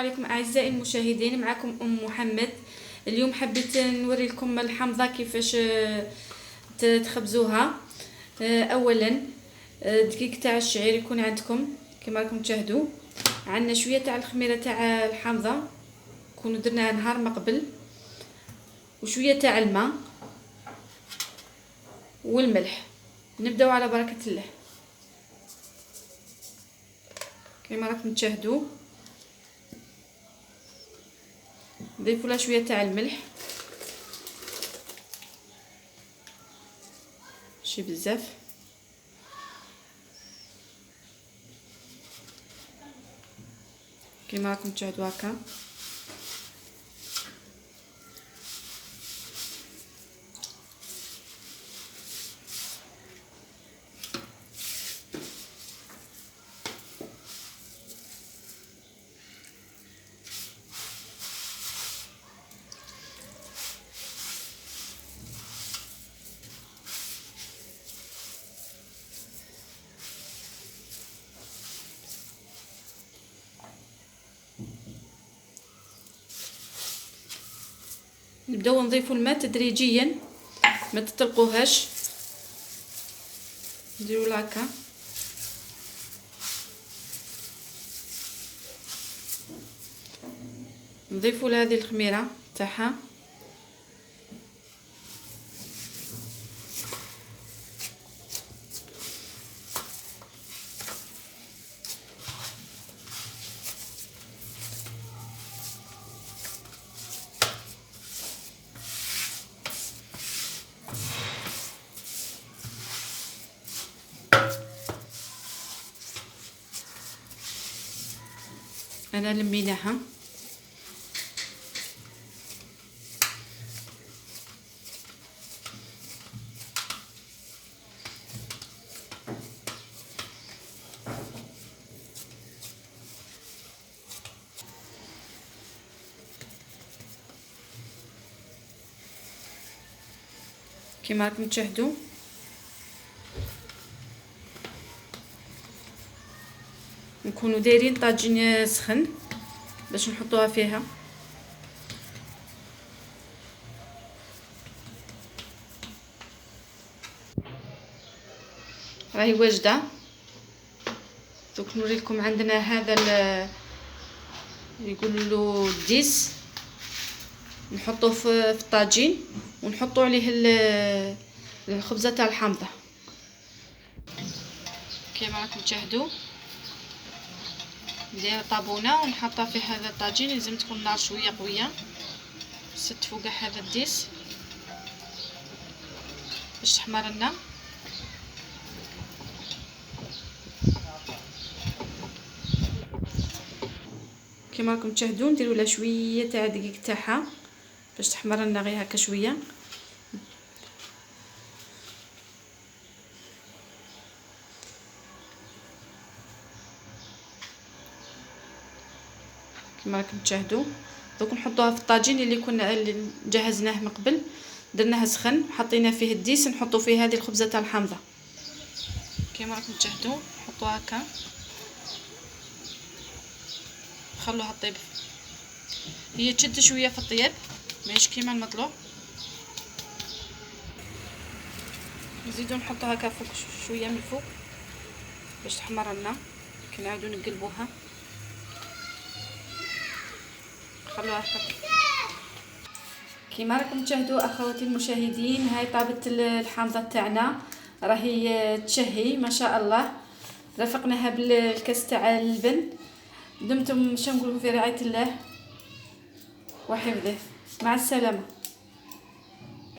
عليكم اعزائي المشاهدين، معكم محمد. اليوم حبيت نوري لكم الحمضه كيفاش تخبزوها. اولا دقيق تاع الشعير يكون عندكم كما راكم تشاهدوا. عندنا شويه تاع الخميره تاع الحمضه كونوا درناها نهار ما قبل، وشويه تاع الماء والملح. نبداو على بركه الله كما راكم تشاهدوا. نضيفوا لها شويه تاع الملح، ماشي بزاف. كما راكم تشاهدوا هكا. نبداو نضيفوا الماء تدريجيا، ما تطلقوهاش، نديروا هكا. نضيفوا لهذه الخميره تاعها، انا لميناها. كما راكم تشاهدوا نكونوا دايرين طاجين سخن باش نحطوها فيها. راهي واجده. دوك نوري لكم. عندنا هذا يقولوا له الديس، نحطوه في الطاجين ونحطوا عليه الخبزه تاع الحامضه كما راكم تشاهدوا. ندير طابونه ونحطها في هذا الطاجين. لازم تكون النار شويه قويه، نستفوا كاع هذا الديس باش تحمر لنا. كما راكم تشاهدوا نديروا لها شويه تاع دقيق تاعها باش تحمر لنا غير هكا شويه. كما راكم تشاهدوا. دوك نحطوها في الطاجين اللي جهزناه من قبل، درناه سخن وحطينا فيه الديس. نحطوا فيه هذه الخبزه تاع الحامضه كما راكم تشاهدوا. نحطوها هكا، خلوها طيب. هي تشد شويه في الطياب، ماشي كيما المطلوب. نزيدو نحطوها هكا فوق شويه من الفوق باش تحمر لنا. كنعاودو نقلبوها، خلوها هكا. كما راكم تشاهدوا اخواتي المشاهدين، هاي طابه الحامضه تاعنا راهي تشهي ما شاء الله. رافقناها بالكاس تاع اللبن. دمتم شنقولوا في رعايه الله وحفظه. مع السلامه.